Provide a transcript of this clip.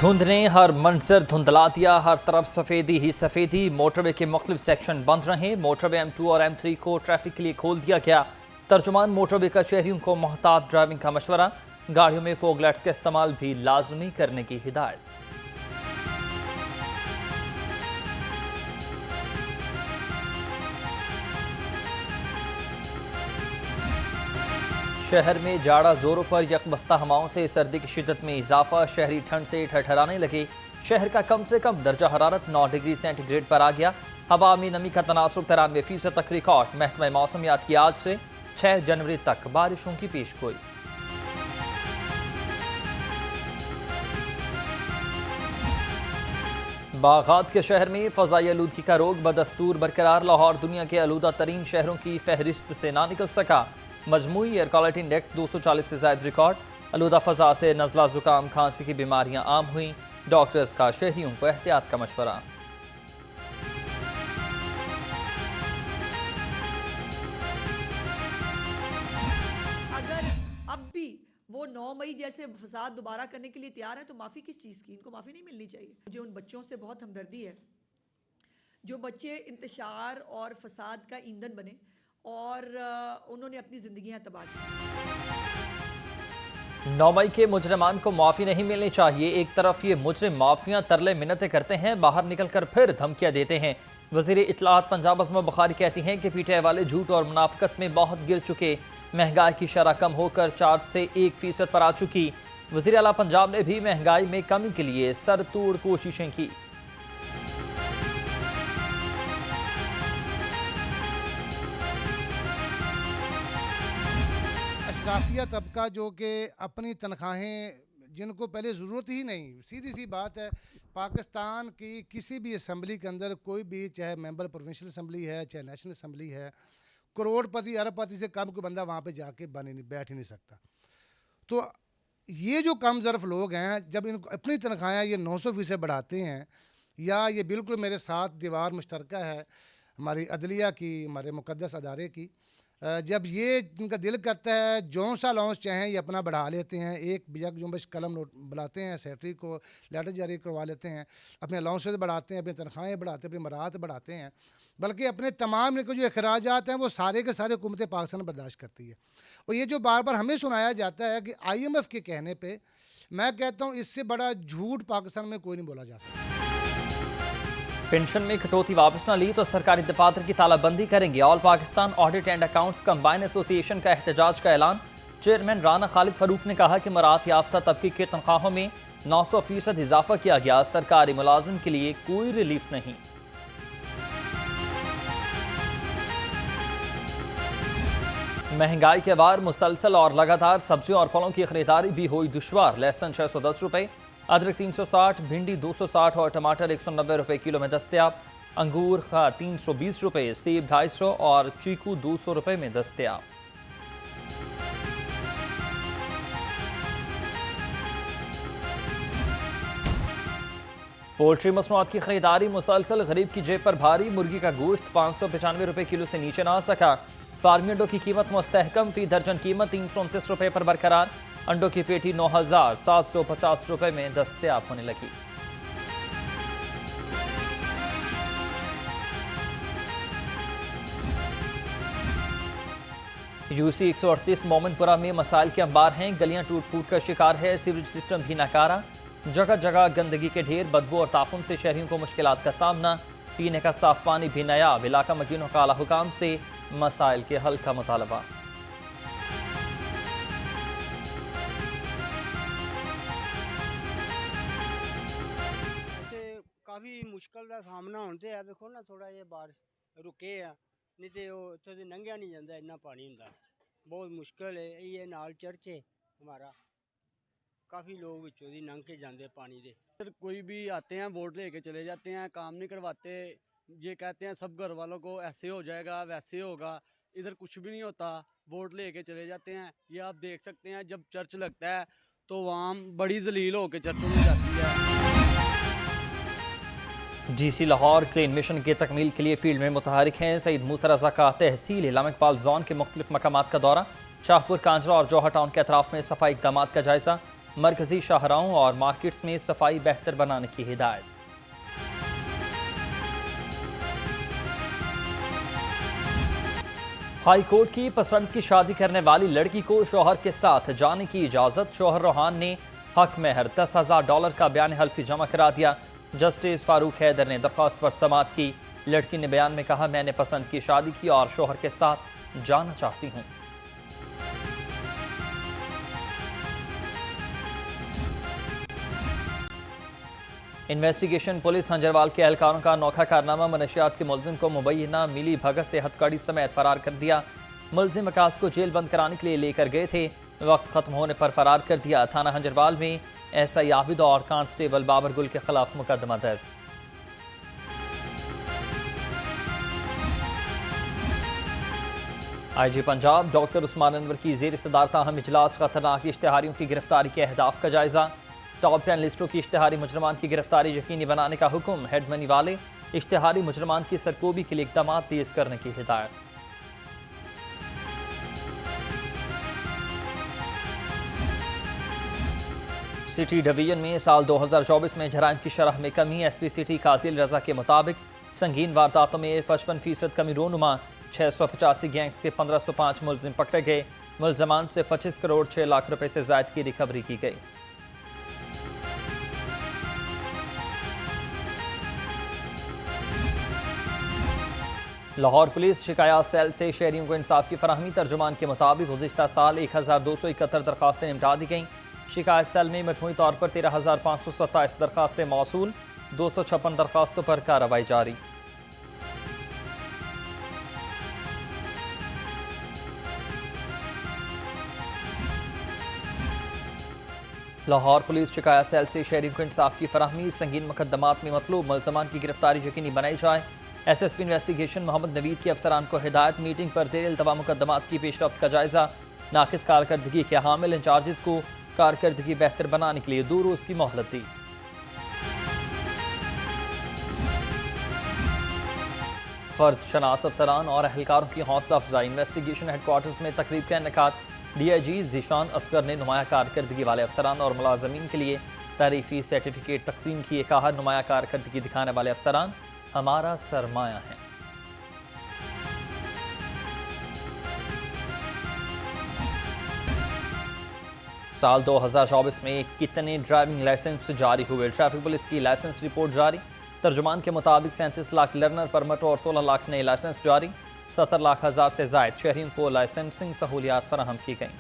धुंध ने हर मंजर धुंधला दिया, हर तरफ सफेदी ही सफेदी। मोटरवे के मुख्तलिफ सेक्शन बंद रहे। मोटरवे M2 और M3 को ट्रैफिक के लिए खोल दिया गया। तर्जुमान मोटरवे का शहरियों को मोहतात ड्राइविंग का मशवरा। गाड़ियों में फोग लाइट्स का इस्तेमाल भी लाजमी करने की हिदायत। शहर में जाड़ा जोरों पर, यकबस्ता हवाओं से सर्दी की शिद्दत में इजाफा। शहरी ठंड से ठठराने लगे। शहर का कम से कम दर्जा हरारत 9 डिग्री सेंटीग्रेड पर आ गया। हवा में नमी का तनासुब 93% तक रिकॉर्ड। महकमा मौसमियात की आज से 6 जनवरी तक बारिशों की पेशगोई। बागात के शहर में फजाई आलूदगी का रोग बदस्तूर बरकरार। लाहौर दुनिया के आलूदा तरीन शहरों की फहरिस्त से ना निकल सका। मजमूई एयर क्वालिटी इंडेक्स 240 से ज्यादा रिकॉर्ड। आलूदा फजा से नज़ला जुकाम खांसी की बीमारियां आम हुई। डॉक्टर्स का शहरियों को एहतियात का मशवरा। अगर अब भी वो 9 मई जैसे फसाद दोबारा करने के लिए तैयार है तो माफ़ी किस चीज़ की? इनको माफ़ी नहीं मिलनी चाहिए। मुझे उन बच्चों से बहुत हमदर्दी है जो बच्चे इंतशार और फसाद का ईंधन बने और उन्होंने अपनी ज़िंदगियां तबाह की। 9 मई के मुजरमान को माफ़ी नहीं मिलनी चाहिए। एक तरफ ये मुजरिम माफियां तरले मिन्नतें करते हैं, बाहर निकलकर फिर धमकियां देते हैं। वज़ीर इत्तलात पंजाब अज़मा बुखारी कहती हैं कि PTI वाले झूठ और मुनाफिकत में बहुत गिर चुके। महंगाई की शरह कम होकर 4 से 1% पर आ चुकी। वज़ीर आला पंजाब ने भी महंगाई में कमी के लिए सरतोड़ कोशिशें की। अशराफिया तबका जो कि अपनी तनख्वाहें जिनको पहले ज़रूरत ही नहीं, सीधी सी बात है, पाकिस्तान की किसी भी असम्बली के अंदर कोई भी, चाहे मेंबर प्रोविंशियल असम्बली है चाहे नेशनल असम्बली है, करोड़पति अरबपति से कम कोई बंदा वहाँ पे जाके बैठ ही नहीं सकता। तो ये जो कम ज़र्फ लोग हैं, जब इनको अपनी तनख्वाहें ये 900% बढ़ाते हैं, या ये बिल्कुल मेरे साथ दीवार मुश्तरका है हमारी अदलिया की, हमारे मुक़द्दस अदारे की, जब ये इनका दिल करता है जौन सा लॉन्च चाहें ये अपना बढ़ा लेते हैं। एक यक जुम्बश कलम नोट बुलाते हैं, सेक्रेटरी को लेटर जारी करवा लेते हैं, अपने अलाउंसेस बढ़ाते हैं, अपनी तनख्वाहें बढ़ाते हैं, अपनी मराहत बढ़ाते हैं, बल्कि अपने तमाम इनके जो अखराजात हैं वो सारे के सारे हुकूमत पाकिस्तान बर्दाश्त करती है। और ये जो बार बार हमें सुनाया जाता है कि IMF के कहने पर, मैं कहता हूँ इससे बड़ा झूठ पाकिस्तान में कोई नहीं बोला जा सकता। पेंशन में कटौती वापस न ली तो सरकारी दफातर की तालाबंदी करेंगे। All Pakistan audit and accounts combine association का एहतजाज का ऐलान। चेयरमैन राना खालिद फरूक ने कहा कि मराहत याफ्ता तबके की तनख्वाहों में 900% इजाफा किया गया। सरकारी मुलाजिम के लिए कोई रिलीफ नहीं। महंगाई के वार मुसलसल और लगातार सब्जियों और फलों की खरीदारी भी हुई दुश्वार। लहसुन 610 रुपये, अदरक 360, भिंडी 260 और टमाटर 190 रुपये किलो में दस्तयाब। अंगूर 320 रुपये, सेब 250 और चीकू 200 रुपये में दस्तयाब। पोल्ट्री मसनूआत की खरीदारी मुसलसल, गरीब की जेब पर भारी। मुर्गी का गोश्त 595 रुपये किलो से नीचे ना आ सका। फार्मी अंडों की कीमत मुस्तहकम, फी दर्जन कीमत 329 रुपये पर बरकरार। अंडों की पेटी 9,750 रुपये में दस्तयाब होने लगी। UC 138 मोमिनपुरा में मसाइल के अंबार हैं। गलियां टूट फूट का शिकार है। सीवरेज सिस्टम भी नाकारा। जगह जगह गंदगी के ढेर, बदबू और ताफुन से शहरियों को मुश्किलात का सामना। पीने का साफ पानी भी नायाब। इलाका मकीनों का आला हुकाम से मसाइल के हल का मुतालबा। काफ़ी मुश्किल का सामना होते है। देखो ना, थोड़ा ये बारिश रुके है, नहीं तो इतों लंघिया नहीं जाता, इन्ना पानी होंगे, बहुत मुश्किल है। ये नाल चर्च है हमारा, काफ़ी लोग बिचों दी लंघ के जाते पानी दे। सर कोई भी आते हैं वोट लेके चले जाते हैं, काम नहीं करवाते। ये कहते हैं सब घर वालों को ऐसे हो जाएगा वैसे होगा, इधर कुछ भी नहीं होता, वोट लेके चले जाते हैं। ये आप देख सकते हैं, जब चर्च लगता है तो वहाँ बड़ी जलील होकर चर्चों में जाती है। GC लाहौर क्लीन मिशन की तकमील के लिए फील्ड में मुतहरिक हैं। सईद मूसा रजा का तहसील इलामा इकबाल जोन के मुख्तलिफ मकामात का दौरा। शाहपुर, कांजरा और जौहर टाउन के अतराफ में सफाई इक़दामात का जायजा। मरकजी शाहराहों और मार्केट्स में सफाई बेहतर बनाने की हिदायत। हाई कोर्ट की पसंद की शादी करने वाली लड़की को शौहर के साथ जाने की इजाजत। शौहर रोहान ने हक महर $10,000 का बयान हल्फी जमा करा दिया। जस्टिस फारूक हैदर ने दरख्वास्त पर समाअत की। लड़की ने बयान में कहा, मैंने पसंद की शादी की और शौहर के साथ जाना चाहती हूँ। इन्वेस्टिगेशन पुलिस हंजरवाल के एहलकारों का अनोखा कारनामा। मनशियात के मुलजिम को मुबैना मिली भगत से हथकड़ी समेत फरार कर दिया। मुलजिम अकास को जेल बंद कराने के लिए लेकर गए थे, वक्त खत्म होने पर फरार कर दिया। थाना हंजरवाल में एसआई आबिद और कांस्टेबल बाबर गुल के खिलाफ मुकदमा दर्ज। आईजी पंजाब डॉक्टर उस्मान अनवर की ज़ेर सदारत अहम इजलास। खतरनाक इश्तिहारियों की गिरफ्तारी के अहदाफ का जायजा। टॉप 10 लिस्टों की इश्तिहारी मुजरमान की गिरफ्तारी यकीनी बनाने का हुक्म। हेड मनी वाले इश्तिहारी मुजरमान की सरकोबी के लिए इक़दाम तेज करने की हिदायत। सिटी डिवीजन में साल 2024 में जराइम की शरह में कमी। एसपी सिटी कातिल रजा के मुताबिक संगीन वारदातों में 55% कमी रोनुमा। 685 गैंग्स के 1505 मुलजिम पकड़े गए। मुलजमान से 25 करोड़ 6 लाख रुपए से जायद की रिकवरी की गई। लाहौर पुलिस शिकायत सेल से शहरियों को इंसाफ की फराहमी। तर्जुमान के मुताबिक गुज़िश्ता साल 1271 दरखास्तें निपटा दी गईं। शिकायत सेल में मजमूई तौर पर 13,527 दरखास्तें मौसूल। 256 दरखास्तों पर कार्रवाई जारी। लाहौर पुलिस शिकायत सेल से शहरियों को इंसाफ की फराहमी। संगीन मुकदमात में मतलूब मुलजमान की गिरफ्तारी यकीनी बनाई जाए। एसएसपी इन्वेस्टिगेशन मोहम्मद नवीद के अफसरान को हिदायत। मीटिंग पर ज़ेर इल्तवा मुकदमात की पेशरफ्त का जायजा। नाकिस कारकर्दगी के हामिल इंचार्जेस को कारकर्दगी बेहतर बनाने के लिए 2 रोज़ की मोहलत दी। फर्ज शनास अफसरान और अहलकारों की हौसला अफजाई। इन्वेस्टिगेशन हेडक्वार्टर्स में तकरीब का इनेकाद। DIG ज़ीशान असगर ने नुमाया कारकर्दगी वाले अफसरान और मुलाजमीन के लिए तारीफी सर्टिफिकेट तकसीम किए। कहा, नुमाया कारकर्दगी दिखाने वाले अफसरान हमारा सरमाया है। साल 2024 में कितने ड्राइविंग लाइसेंस जारी हुए? ट्रैफिक पुलिस की लाइसेंस रिपोर्ट जारी। तर्जुमान के मुताबिक 37 लाख लर्नर परमिट और 16 लाख नए लाइसेंस जारी। 70 लाख हज़ार से ज़ायद शहरियों को लाइसेंसिंग सहूलियात फराहम की गई।